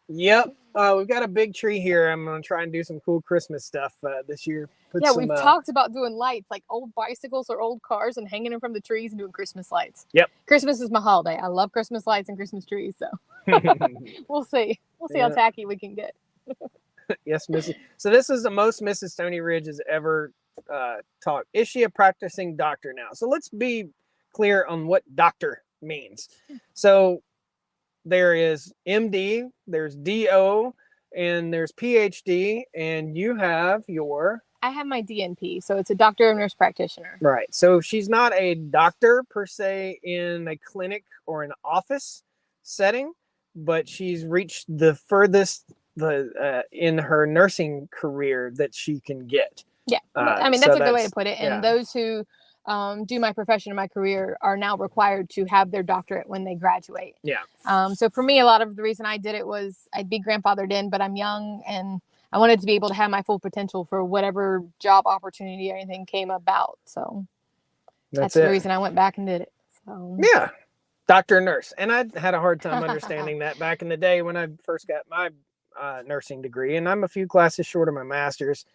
Yep. We've got a big tree here. I'm going to try and do some cool Christmas stuff this year. We've talked about doing lights, like old bicycles or old cars, and hanging them from the trees and doing Christmas lights. Yep. Christmas is my holiday. I love Christmas lights and Christmas trees, so we'll see. We'll see how tacky we can get. Yes, Mrs. So this is the most Mrs. Stoney Ridge has ever talked. Is she a practicing doctor now? So let's be clear on what doctor means. So there is MD, there's DO, and there's PhD, and you have your... I have my DNP, so it's a doctor of nurse practitioner. Right. So she's not a doctor per se in a clinic or an office setting, but she's reached the furthest in her nursing career that she can get. Yeah, I mean, that's a good way to put it. And those who do my profession and my career are now required to have their doctorate when they graduate. Yeah. So for me, a lot of the reason I did it was I'd be grandfathered in, but I'm young and I wanted to be able to have my full potential for whatever job opportunity or anything came about. So that's the reason I went back and did it. So yeah, doctor, nurse. And I had a hard time understanding that back in the day when I first got my nursing degree, and I'm a few classes short of my master's,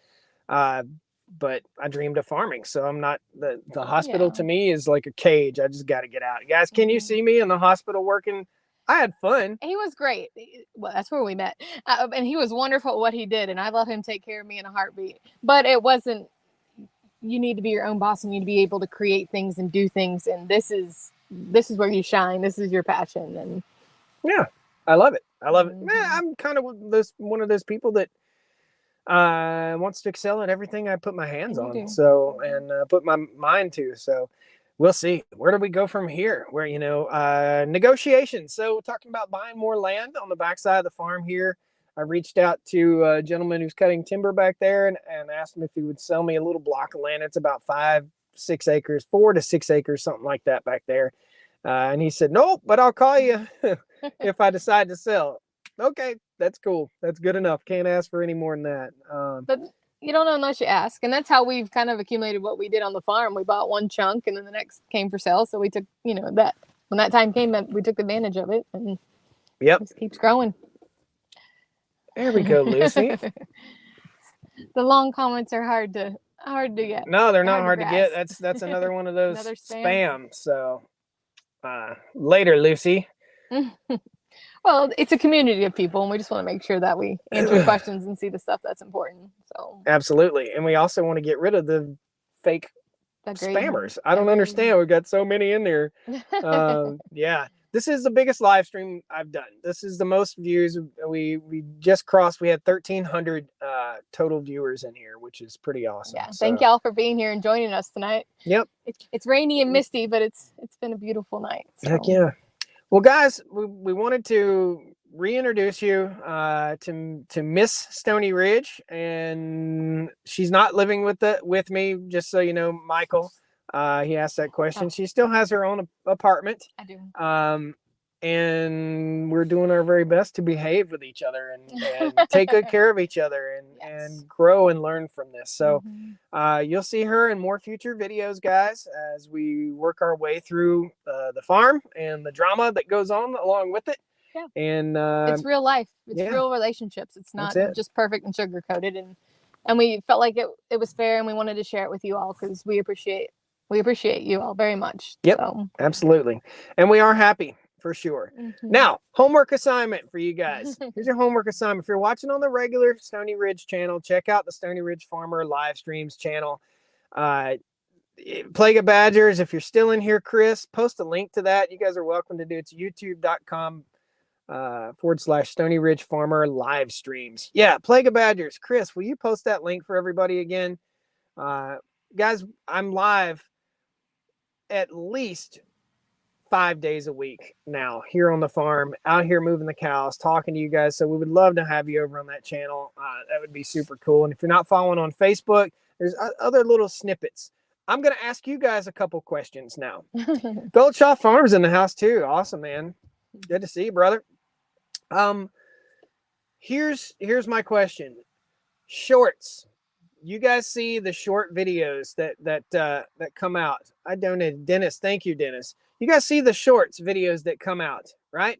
but I dreamed of farming. So I'm not, the hospital to me is like a cage. I just got to get out. Guys, can you see me in the hospital working? I had fun. He was great. Well, that's where we met. And he was wonderful at what he did. And I let him take care of me in a heartbeat. But it wasn't, you need to be your own boss and you need to be able to create things and do things. And this is where you shine. This is your passion. And yeah, I love it. I love it. Man, I'm kind of one of those people that wants to excel at everything I put my hands on. So, and put my mind to. So we'll see. Where do we go from here? Where, negotiations. So talking about buying more land on the backside of the farm here. I reached out to a gentleman who's cutting timber back there and asked him if he would sell me a little block of land. It's about 4 to 6 acres, something like that back there. And he said, nope, but I'll call you if I decide to sell. Okay, that's cool. That's good enough. Can't ask for any more than that. But you don't know unless you ask. And that's how we've kind of accumulated what we did on the farm. We bought one chunk and then the next came for sale. So we took, that when that time came, we took advantage of it. And it just keeps growing. There we go, Lucy. The long comments are hard to get. No, they're not hard to get. That's another one of those spam. So later, Lucy. Well, it's a community of people, and we just want to make sure that we answer questions and see the stuff that's important. So absolutely, and we also want to get rid of the fake spammers. I don't understand. We've got so many in there. Yeah, this is the biggest live stream I've done. This is the most views. We just crossed. We had 1,300 total viewers in here, which is pretty awesome. Yeah, thank y'all for being here and joining us tonight. Yep, it's rainy and misty, but it's been a beautiful night. So. Heck yeah. Well, guys, we wanted to reintroduce you to Miss Stoney Ridge, and she's not living with me. Just so you know, Michael, he asked that question. She still has her own apartment. I do. And we're doing our very best to behave with each other and take good care of each other and grow and learn from this. So you'll see her in more future videos, guys, as we work our way through the farm and the drama that goes on along with it. Yeah. And It's real life. It's yeah. real relationships. It's not That's it. just perfect and sugar coated. And we felt like it was fair, and we wanted to share it with you all because we appreciate you all very much. Yep, So. absolutely. And we are happy for sure. Mm-hmm. Now, homework assignment for you guys. Here's your homework assignment. If you're watching on the regular Stoney Ridge channel, check out the Stoney Ridge Farmer live streams channel. Plague of Badgers, if you're still in here, Chris, post a link to that. You guys are welcome to do it. It's youtube.com / Stoney Ridge Farmer live streams. Yeah, Plague of Badgers. Chris, will you post that link for everybody again? Guys, I'm live at least 5 days a week now here on the farm, out here moving the cows, talking to you guys. So we would love to have you over on that channel. That would be super cool. And if you're not following on Facebook, there's other little snippets. I'm going to ask you guys a couple questions now. Goldshaw Farms in the house too. Awesome, man. Good to see you, brother. Here's my question. Shorts. You guys see the short videos that come out. I donated. Dennis, thank you, Dennis. You guys see the shorts videos that come out, right?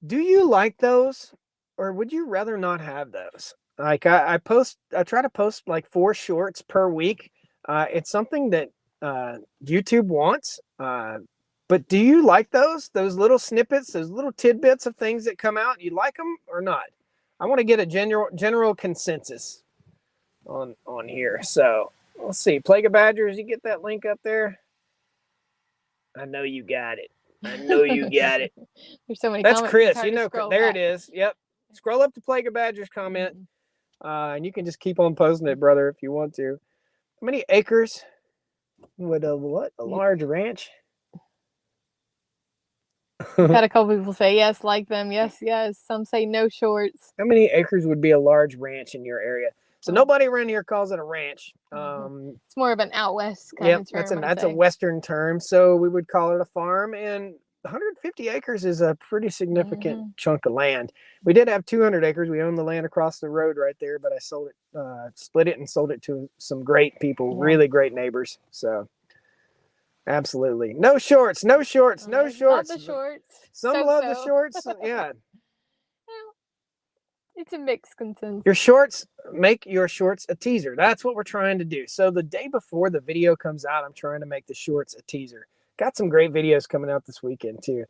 Do you like those, or would you rather not have those? Like I try to post like 4 shorts per week. It's something that YouTube wants. But do you like those little snippets, those little tidbits of things that come out? You like them or not? I want to get a general consensus on here. So let's see. Plague of Badgers, you get that link up there? I know you got it. I know you got it. There's so many. That's comments. Chris. You know, there it is. Yep. Scroll up to Plague of Badgers comment, and you can just keep on posting it, brother, if you want to. How many acres would a large ranch? We've had a couple people say yes, like them. Yes, yes. Some say no shorts. How many acres would be a large ranch in your area? So nobody around here calls it a ranch. It's more of an out west kind of term. That's a Western term. So we would call it a farm. And 150 acres is a pretty significant chunk of land. We did have 200 acres. We owned the land across the road right there, but I sold it, split it and sold it to some great people, really great neighbors. So absolutely. No shorts, no shorts, no shorts. Love the shorts. Some love the shorts. Yeah. It's a mixed consensus. Your shorts, make your shorts a teaser. That's what we're trying to do. So the day before the video comes out, I'm trying to make the shorts a teaser. Got some great videos coming out this weekend too.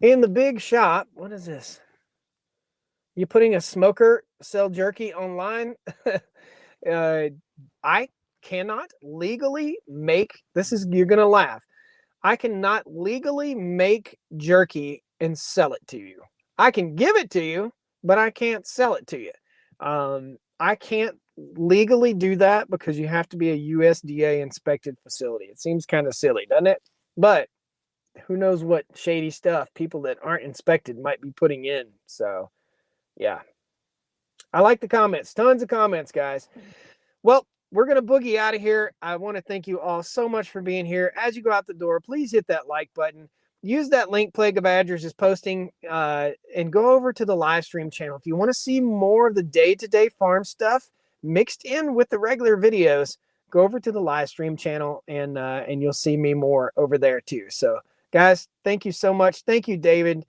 In the big shop, what is this? You putting a smoker sell jerky online? I cannot legally make, you're going to laugh. I cannot legally make jerky and sell it to you. I can give it to you, but I can't sell it to you. I can't legally do that because you have to be a USDA inspected facility. It seems kind of silly, doesn't it? But who knows what shady stuff people that aren't inspected might be putting in. So, yeah. I like the comments. Tons of comments, guys. Well, we're going to boogie out of here. I want to thank you all so much for being here. As you go out the door, please hit that like button. Use that link Plague of Badgers is posting, and go over to the live stream channel. If you want to see more of the day-to-day farm stuff mixed in with the regular videos, go over to the live stream channel and you'll see me more over there too. So guys, thank you so much. Thank you, David.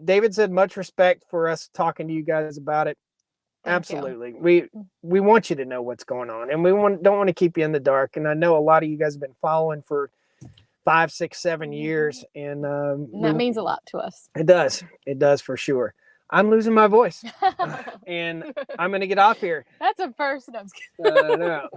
David said much respect for us talking to you guys about it. Absolutely. We want you to know what's going on, and we don't want to keep you in the dark. And I know a lot of you guys have been following for 5, 6, 7 years, and that means a lot to us. It does for sure. I'm losing my voice, and I'm gonna get off here. That's a first. No.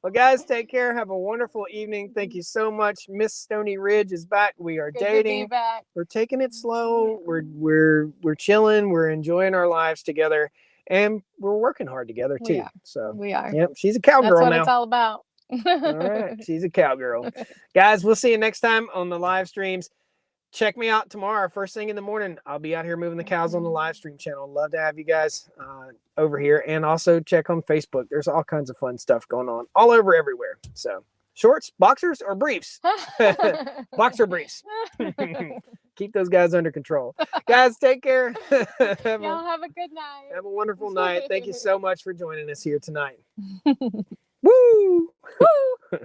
Well, guys, take care. Have a wonderful evening. Thank you so much. Miss Stoney Ridge is back. We are dating. We're taking it slow. We're chilling. We're enjoying our lives together, and we're working hard together too. So we are. Yep, she's a cowgirl now. That's what it's all about. All right, she's a cowgirl. Guys, we'll see you next time on the live streams. Check me out tomorrow, first thing in the morning. I'll be out here moving the cows on the live stream channel. Love to have you guys over here. And also check on Facebook. There's all kinds of fun stuff going on all over everywhere. So shorts, boxers, or briefs? Boxer briefs. Keep those guys under control. Guys, take care. Y'all have a good night. Have a wonderful night. Thank you so much for joining us here tonight. Woo! Woo!